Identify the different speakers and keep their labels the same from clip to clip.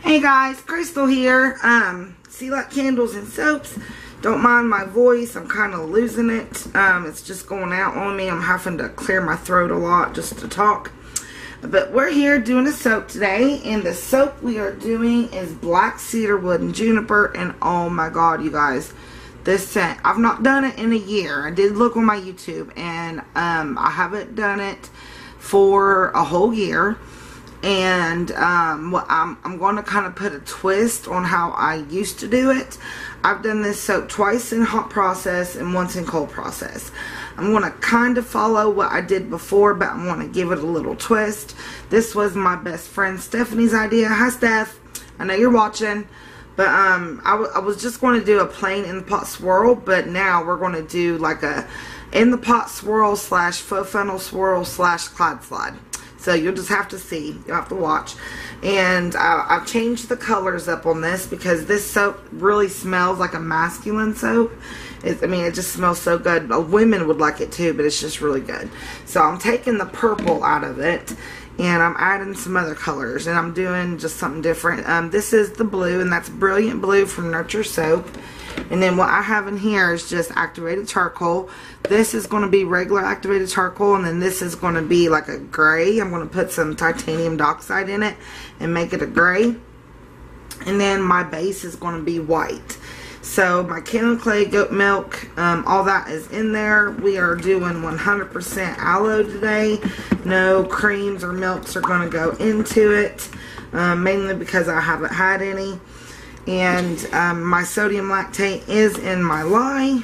Speaker 1: Hey guys, Crystal here. Sea Light Candles and Soaps. Don't mind my voice, I'm kind of losing it. It's just going out on me. I'm having to clear my throat a lot just to talk. But we're here doing a soap today, and the soap we are doing is Black Cedarwoodf Juniper, and oh my god, you guys, this scent, I've not done it in a year. I did look on my YouTube, and I haven't done it for a whole year. And I'm going to kind of put a twist on how I used to do it. I've done this soap twice in hot process and once in cold process. I'm going to kind of follow what I did before, but I'm going to give it a little twist. This was my best friend Stephanie's idea. Hi Steph, I know you're watching. But I was just going to do a plain in the pot swirl, but now we're going to do like a in the pot swirl slash faux funnel swirl slash cloud slide. So you'll just have to see. You'll have to watch. And I've changed the colors up on this because this soap really smells like a masculine soap. I mean, it just smells so good. Women would like it too, but it's just really good. So I'm taking the purple out of it, and I'm adding some other colors, and I'm doing just something different. This is the blue, and that's Brilliant Blue from Nurture Soap. And then what I have in here is just activated charcoal. This is going to be regular activated charcoal, and then this is going to be like a gray. I'm going to put some titanium dioxide in it and make it a gray. And then my base is going to be white. So my candle clay, goat milk, all that is in there. We are doing 100% aloe today. No creams or milks are going to go into it, mainly because I haven't had any. And my sodium lactate is in my lye.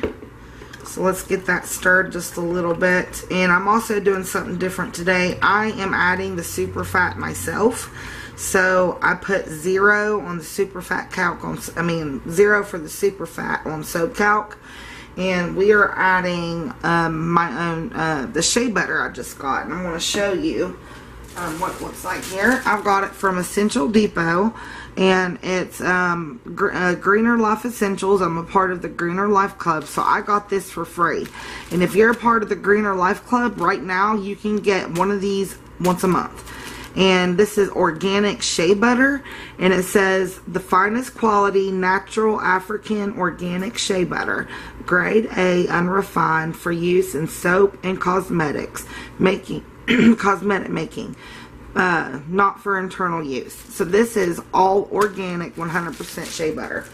Speaker 1: So let's get that stirred just a little bit. And I'm also doing something different today. I am adding the super fat myself. So I put 0 on the super fat calc on, 0 for the super fat on soap calc. And we are adding my own, the shea butter I just got. And I'm going to show you what it looks like here. I've got it from Essential Depot, and it's Greener Life Essentials. I'm a part of the Greener Life Club, so I got this for free. And if you're a part of the Greener Life Club right now, you can get one of these once a month. And this is organic shea butter, and it says the finest quality natural African organic shea butter, grade A, unrefined, for use in soap and cosmetics making. Cosmetic making, not for internal use. So this is all organic 100% shea butter.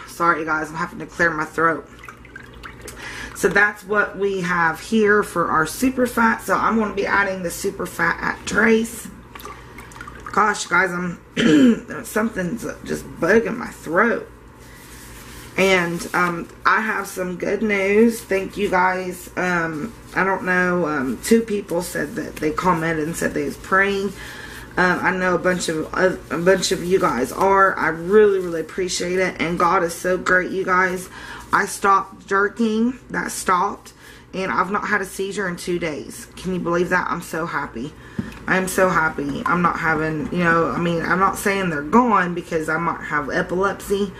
Speaker 1: Sorry guys, I'm having to clear my throat. So that's what we have here for our super fat. So I'm going to be adding the super fat at trace. Gosh guys, something's just bugging my throat. And I have some good news. Thank you guys. I don't know, 2 people said that they commented and said they was praying. I know a bunch of you guys are. I really appreciate it, and God is so great, you guys. I stopped jerking. That stopped, and I've not had a seizure in 2 days. Can you believe that? I'm so happy. I am so happy. I'm not having, I'm not saying they're gone because I might have epilepsy.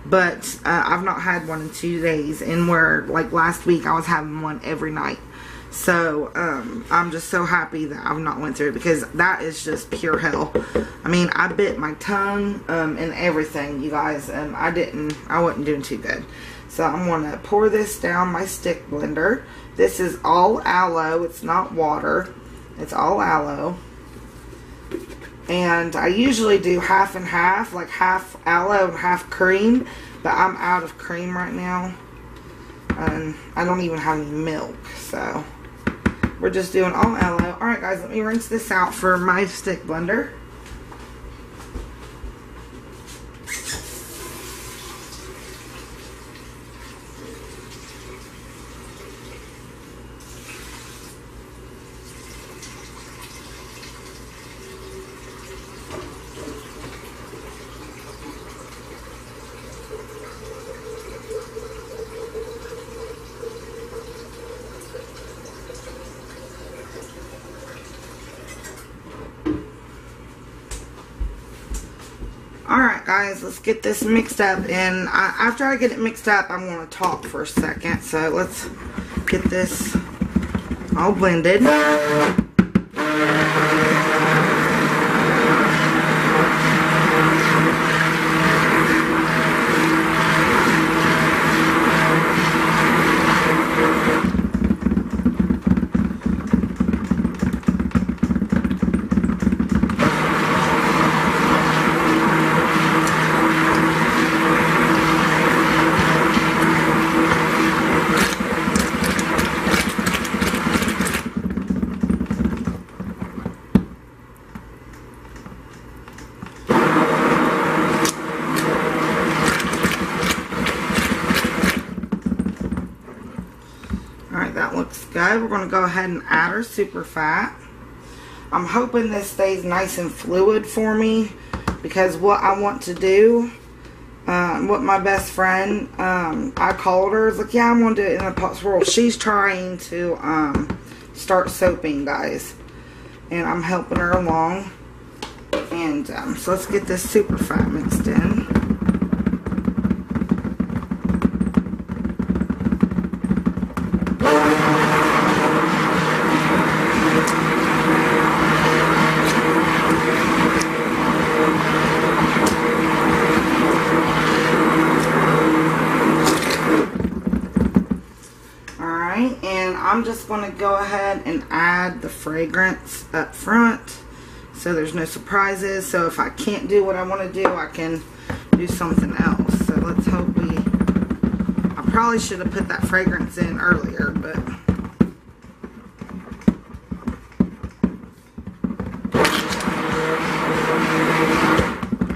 Speaker 1: But I've not had one in 2 days, and where like last week I was having one every night. So I'm just so happy that I've not went through it, because that is just pure hell. I mean, I bit my tongue and everything, you guys, and I wasn't doing too good. So I'm going to pour this down my stick blender. This is all aloe. It's not water. It's all aloe. And I usually do half and half, like half aloe and half cream, but I'm out of cream right now, and I don't even have any milk, so we're just doing all aloe. Alright guys, let me rinse this out for my stick blender. Alright guys, let's get this mixed up, and after I get it mixed up, I'm going to talk for a second. So let's get this all blended. Alright, that looks good. We're going to go ahead and add our super fat. I'm hoping this stays nice and fluid for me, because what I want to do, what my best friend, I called her, I was like, yeah, I'm going to do it in a pot swirl. She's trying to start soaping, guys, and I'm helping her along. And so let's get this super fat mixed in. I'm just going to go ahead and add the fragrance up front so there's no surprises. So if I can't do what I want to do, I can do something else. So let's hope I probably should have put that fragrance in earlier, but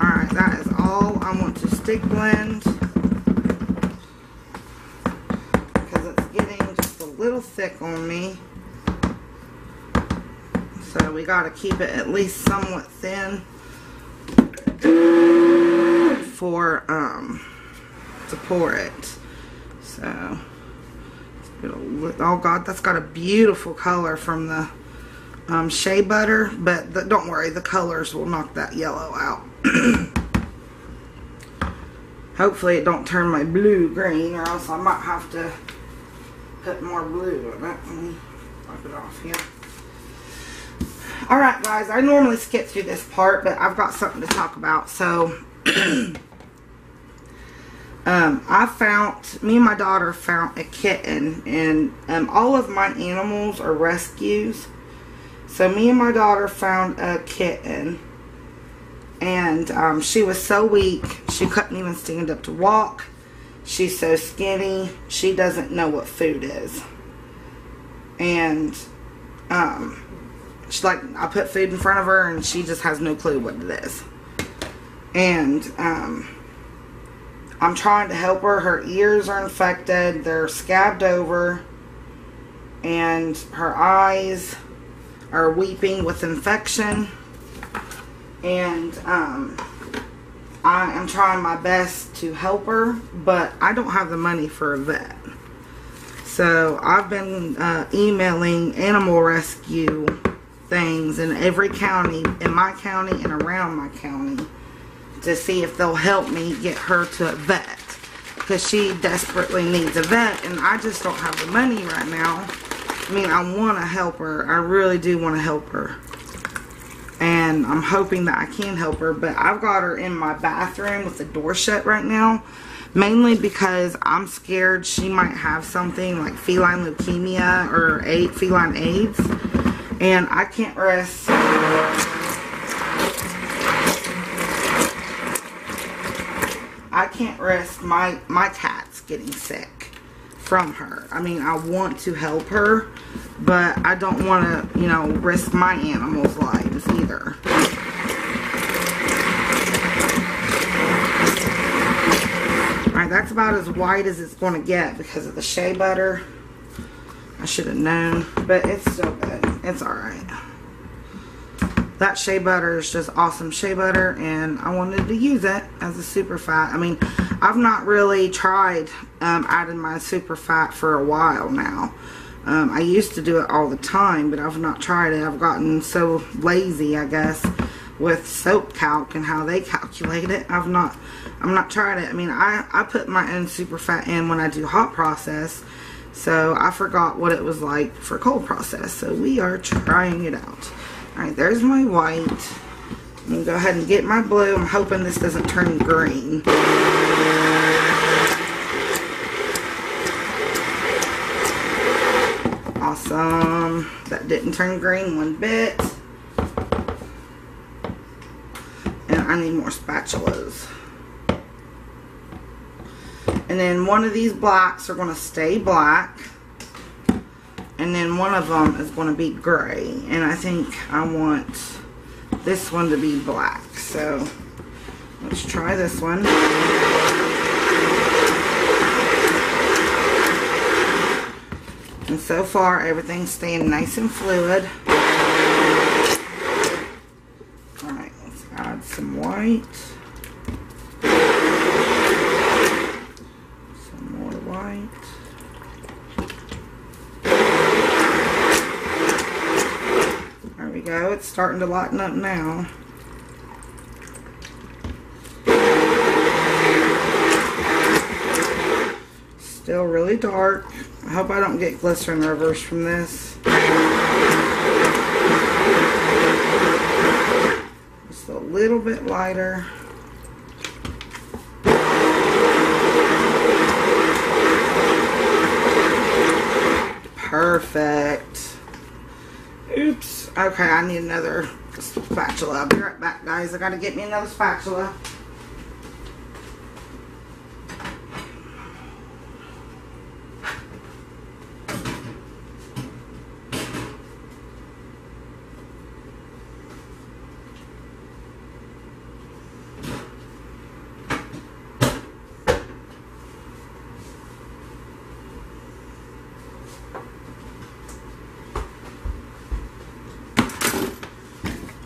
Speaker 1: alright, that is all I want to stick blend. Little thick on me, so we got to keep it at least somewhat thin for to pour it. So oh god, that's got a beautiful color from the shea butter, but don't worry, the colors will knock that yellow out. Hopefully it don't turn my blue green, or else I might have to put more blue on it. Let me wipe it off here. Alright guys, I normally skip through this part, but I've got something to talk about. So me and my daughter found a kitten, and all of my animals are rescues. So me and my daughter found a kitten, and she was so weak she couldn't even stand up to walk. She's so skinny, she doesn't know what food is. And she's like, I put food in front of her and she just has no clue what it is. And I'm trying to help her. Her ears are infected, they're scabbed over, and her eyes are weeping with infection. And I am trying my best to help her, but I don't have the money for a vet. So I've been emailing animal rescue things in every county, in my county and around my county, to see if they'll help me get her to a vet, because she desperately needs a vet, and I just don't have the money right now. I mean, I want to help her. I really do want to help her. And I'm hoping that I can help her, but I've got her in my bathroom with the door shut right now, mainly because I'm scared she might have something like feline leukemia or feline AIDS, and I can't risk my cats getting sick from her. I mean, I want to help her, but I don't want to, you know, risk my animals' lives either. Alright, that's about as white as it's going to get because of the shea butter. I should have known, but it's still good. It's alright. That shea butter is just awesome shea butter, and I wanted to use it as a super fat. I mean, I've not really tried adding my super fat for a while now. I used to do it all the time, but I've not tried it. I've gotten so lazy, I guess, with soap calc and how they calculate it. I'm not trying it. I mean, I put my own super fat in when I do hot process, so I forgot what it was like for cold process. So we are trying it out. Alright, there's my white. I'm going to go ahead and get my blue. I'm hoping this doesn't turn green. Awesome. That didn't turn green one bit. And I need more spatulas. And then one of these blacks are going to stay black. And then one of them is going to be gray. And I think I want this one to be black. So let's try this one. And so far, everything's staying nice and fluid. Alright, let's add some white. Some more white. There we go. It's starting to lighten up now. Still really dark. I hope I don't get glycerin reverse from this. Just a little bit lighter. Perfect. Oops. Okay, I need another spatula. I'll be right back, guys. I gotta get me another spatula.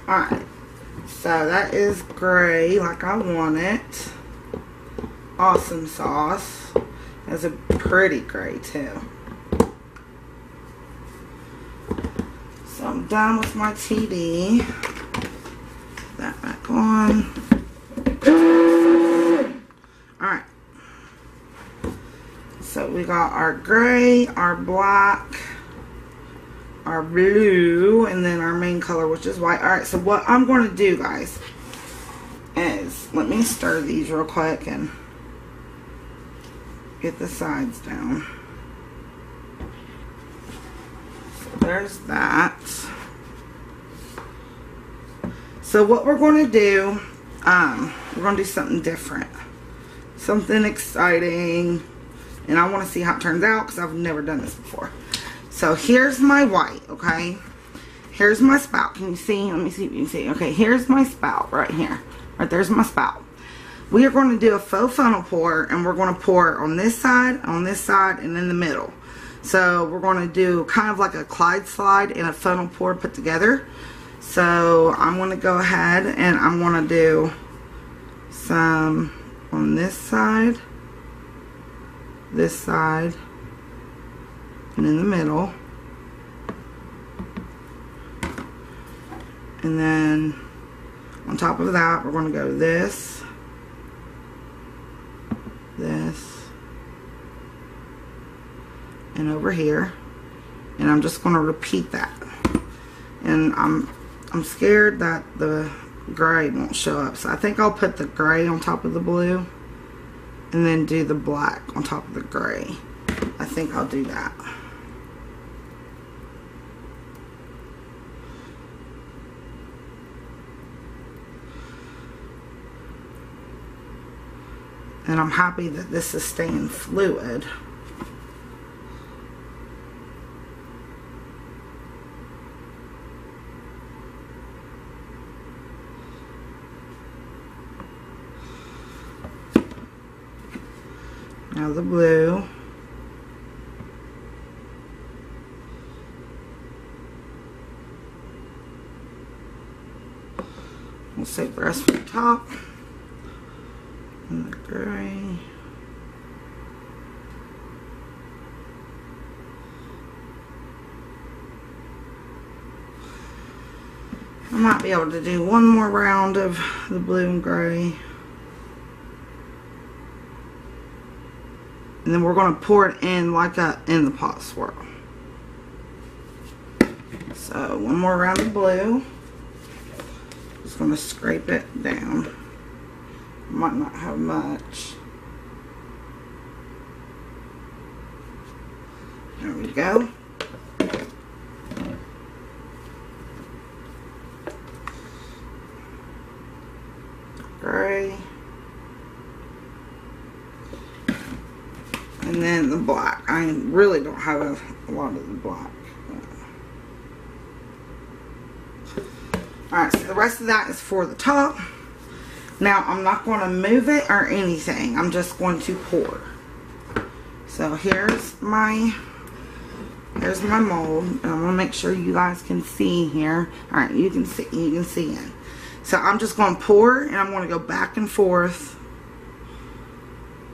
Speaker 1: Alright, so that is gray like I want it. Awesome sauce. That's a pretty gray too. So I'm done with my TD. Put that back on. Alright. So we got our gray, our black, our blue, and then our main color, which is white. Alright, so what I'm going to do, guys, is let me stir these real quick and get the sides down. So there's that. So what we're going to do, we're going to do something different. Something exciting. And I want to see how it turns out because I've never done this before. So here's my white, okay? Here's my spout. Can you see? Let me see if you can see. Okay, here's my spout right here. Right there's my spout. We are going to do a faux funnel pour, and we're going to pour on this side, and in the middle. So we're going to do kind of like a Clyde slide and a funnel pour put together. So I'm going to go ahead and I'm going to do some on this side, and in the middle, and then on top of that we're going to go this, and over here, and I'm just going to repeat that. And I'm scared that the gray won't show up, so I think I'll put the gray on top of the blue and then do the black on top of the gray. I think I'll do that. And I'm happy that this is staying fluid. Now the blue. We'll save the rest for the top. And the gray. I might be able to do one more round of the blue and gray. And then we're going to pour it in like in the pot swirl. So one more round of blue. Just going to scrape it down. Might not have much. There we go. Gray. And then the black. I really don't have a lot of the black. Alright, so the rest of that is for the top. Now, I'm not going to move it or anything. I'm just going to pour. So, here's my here's my mold. And I'm gonna make sure you guys can see here. All right, you can see in. So I'm just gonna pour, and I'm gonna go back and forth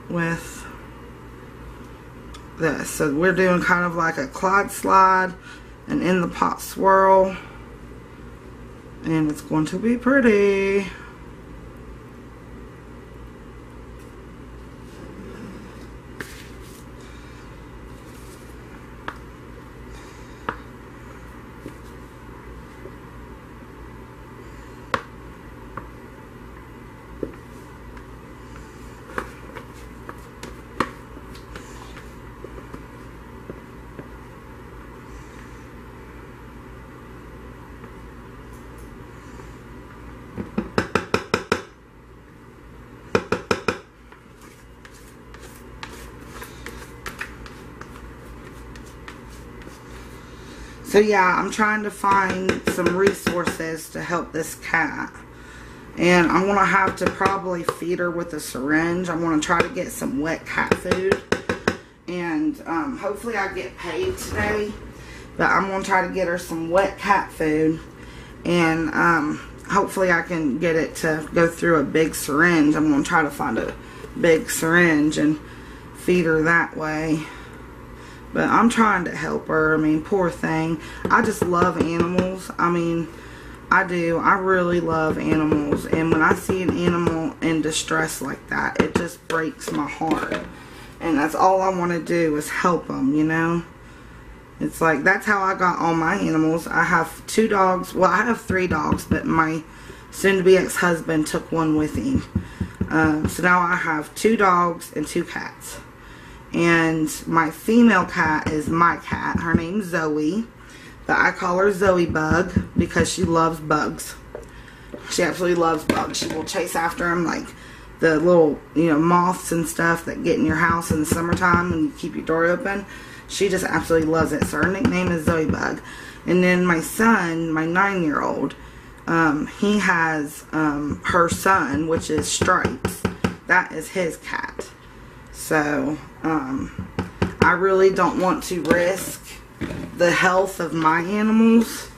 Speaker 1: with this. So we're doing kind of like a Clyde slide and in the pot swirl, and it's going to be pretty. So yeah, I'm trying to find some resources to help this cat. And I'm going to have to probably feed her with a syringe. I'm going to try to get some wet cat food. And hopefully I get paid today. But I'm going to try to get her some wet cat food. And hopefully I can get it to go through a big syringe. I'm going to try to find a big syringe and feed her that way. But I'm trying to help her. I mean, poor thing. I just love animals. I mean, I do. I really love animals. And when I see an animal in distress like that, it just breaks my heart. And that's all I want to do is help them, you know. It's like, that's how I got all my animals. I have 2 dogs. Well, I have 3 dogs, but my soon-to-be ex-husband took one with him. So now I have 2 dogs and 2 cats. And my female cat is my cat. Her name's Zoe. But I call her Zoe Bug because she loves bugs. She absolutely loves bugs. She will chase after them like the little, you know, moths and stuff that get in your house in the summertime when you keep your door open. She just absolutely loves it. So her nickname is Zoe Bug. And then my son, my 9-year-old, he has her son, which is Stripes. That is his cat. So, I really don't want to risk the health of my animals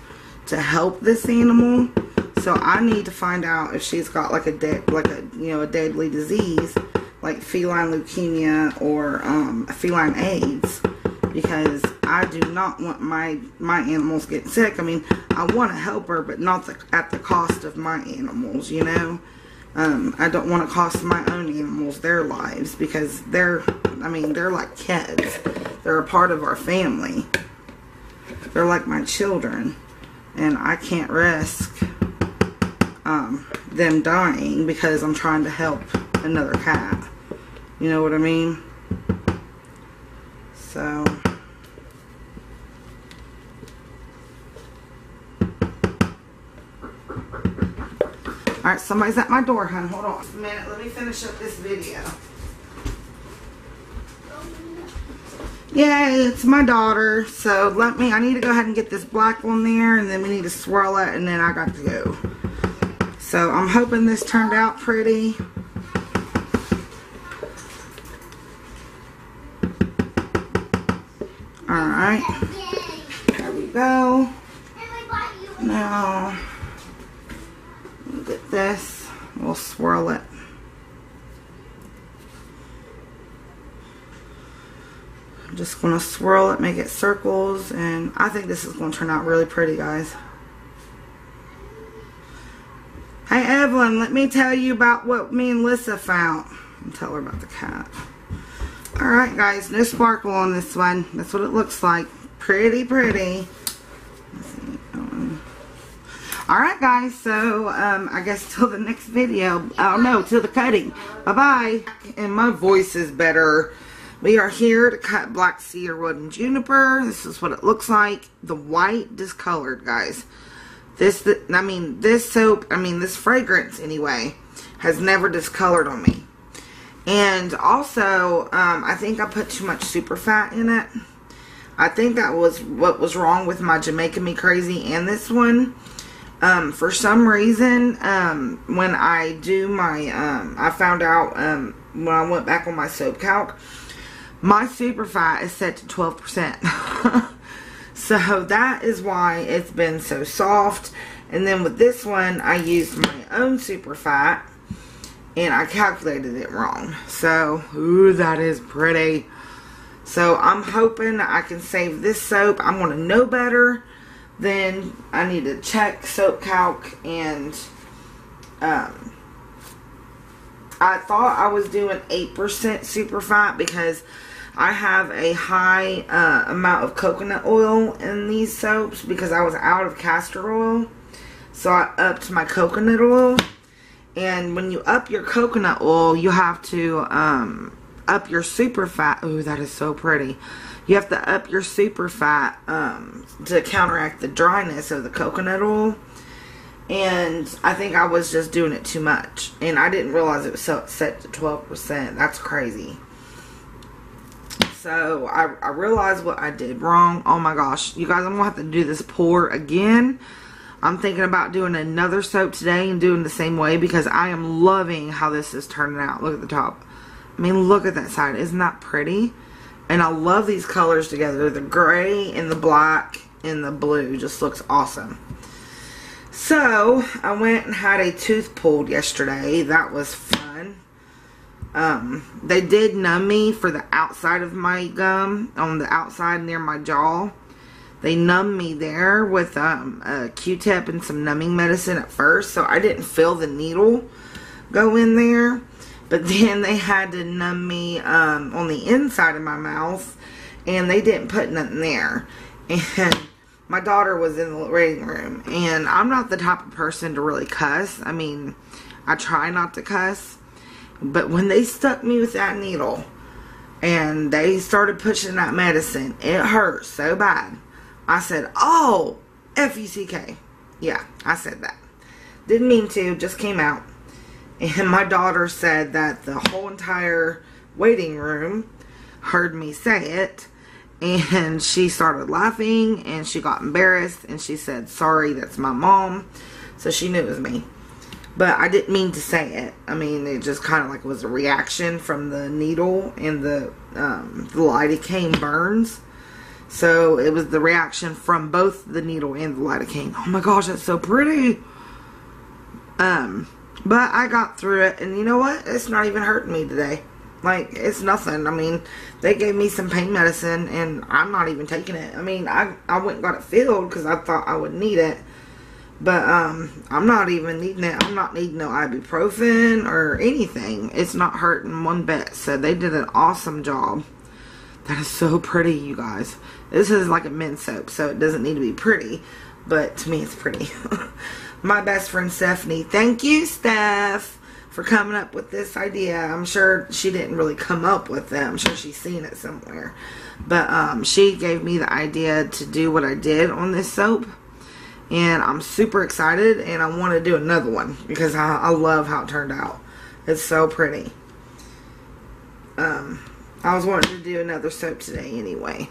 Speaker 1: to help this animal. So I need to find out if she's got like a deadly disease, like feline leukemia or feline AIDS, because I do not want my animals getting sick. I mean, I want to help her, but not at the cost of my animals, you know. I don't want to cost my own animals their lives, because they're like kids. They're a part of our family. They're like my children. And I can't risk them dying because I'm trying to help another cat. You know what I mean? So... Alright, somebody's at my door, hon. Hold on a minute. Let me finish up this video. Yay, it's my daughter. So I need to go ahead and get this black one there, and then we need to swirl it, and then I got to go. So I'm hoping this turned out pretty. Alright. There we go. Now... get this, we'll swirl it. I'm just going to swirl it, make it circles, and I think this is going to turn out really pretty, guys. Hey Evelyn, let me tell you about what me and Lissa found. I'll tell her about the cat. Alright guys, no sparkle on this one. That's what it looks like. Pretty, pretty. Alright guys, so I guess till the next video. Oh no, till the cutting. Bye-bye. And my voice is better. We are here to cut Black Cedarwoodf Juniper. This is what it looks like. The white discolored, guys. This soap, this fragrance anyway, has never discolored on me. And also, I think I put too much super fat in it. I think that was what was wrong with my Jamaican Me Crazy and this one. For some reason, when I do my, I found out, when I went back on my soap calc, my super fat is set to 12%. So that is why it's been so soft. And then with this one, I used my own super fat, and I calculated it wrong. So, ooh, that is pretty. So I'm hoping I can save this soap. I'm going to know better. Then I need to check soap calc, and I thought I was doing 8% super fat because I have a high amount of coconut oil in these soaps because I was out of castor oil. So I upped my coconut oil. And when you up your coconut oil, you have to up your super fat. Ooh, that is so pretty. You have to up your super fat to counteract the dryness of the coconut oil. And I think I was just doing it too much. And I didn't realize it was set to 12%. That's crazy. So I realized what I did wrong. Oh my gosh. You guys, I'm going to have to do this pour again. I'm thinking about doing another soap today and doing the same way because I am loving how this is turning out. Look at the top. I mean, look at that side. Isn't that pretty? And I love these colors together. The gray and the black and the blue just looks awesome. So, I went and had a tooth pulled yesterday. That was fun. They did numb me for the outside of my gum, on the outside near my jaw. They numbed me there with a Q-tip and some numbing medicine at first, so I didn't feel the needle go in there. But then they had to numb me on the inside of my mouth, and they didn't put nothing there. And my daughter was in the waiting room, and I'm not the type of person to really cuss. I mean, I try not to cuss. But when they stuck me with that needle, and they started pushing that medicine, it hurt so bad. I said, oh, F-U-C-K. Yeah, I said that. Didn't mean to, just came out. And my daughter said that the whole entire waiting room heard me say it. And she started laughing, and she got embarrassed, and she said, sorry, that's my mom. So she knew it was me. But I didn't mean to say it. I mean, it just kind of like was a reaction from the needle and the lidocaine burns. So it was the reaction from both the needle and the lidocaine. Oh my gosh, that's so pretty. But I got through it, and you know what? It's not even hurting me today. Like, it's nothing. I mean, they gave me some pain medicine, and I'm not even taking it. I mean, I went and got it filled because I thought I would need it. But, I'm not even needing it. I'm not needing no ibuprofen or anything. It's not hurting one bit. So, they did an awesome job. That is so pretty, you guys. This is like a men's soap, so it doesn't need to be pretty. But, to me, it's pretty. My best friend, Stephanie. Thank you, Steph, for coming up with this idea. I'm sure she didn't really come up with it. I'm sure she's seen it somewhere. But, she gave me the idea to do what I did on this soap. And I'm super excited, and I want to do another one because I love how it turned out. It's so pretty. I was wanting to do another soap today anyway.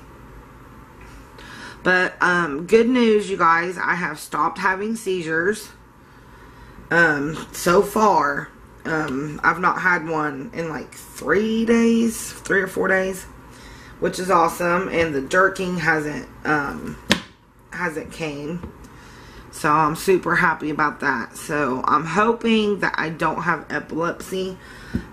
Speaker 1: But, good news, you guys. I have stopped having seizures. So far, I've not had one in like 3 or 4 days, which is awesome. And the jerking hasn't came. So I'm super happy about that. So I'm hoping that I don't have epilepsy.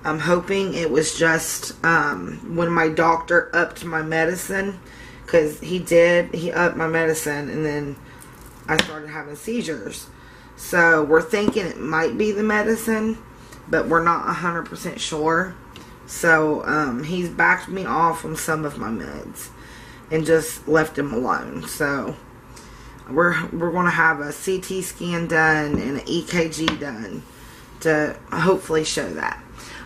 Speaker 1: I'm hoping it was just when my doctor upped my medicine. Because he upped my medicine, and then I started having seizures. So we're thinking it might be the medicine, but we're not 100% sure. So he's backed me off on some of my meds and just left him alone. So we're going to have a CT scan done and an EKG done to hopefully show that.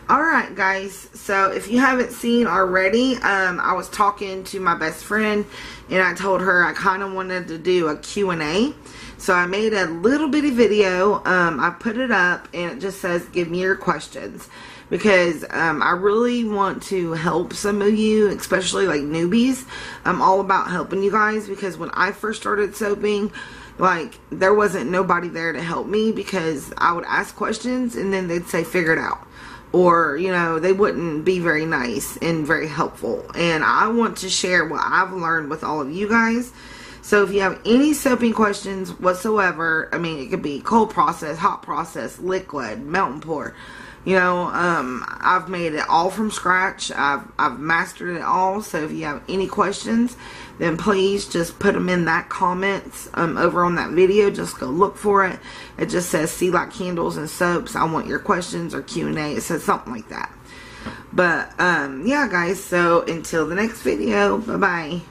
Speaker 1: Alright guys, so if you haven't seen already, I was talking to my best friend, and I told her I kind of wanted to do a Q&A. So I made a little bitty video. I put it up, and it just says, give me your questions. Because I really want to help some of you, especially like newbies. I'm all about helping you guys, because when I first started soaping, like, there wasn't nobody there to help me, because I would ask questions, and then they'd say, figure it out. Or, you know, they wouldn't be very nice and very helpful. And I want to share what I've learned with all of you guys. So if you have any soaping questions whatsoever, I mean, it could be cold process, hot process, liquid, melt and pour. You know, I've made it all from scratch. I've mastered it all. So if you have any questions, then please just put them in that comments over on that video. Just go look for it. It just says Sea Light Candles and Soaps. I want your questions, or Q&A. It says something like that. But yeah, guys. So until the next video, bye bye.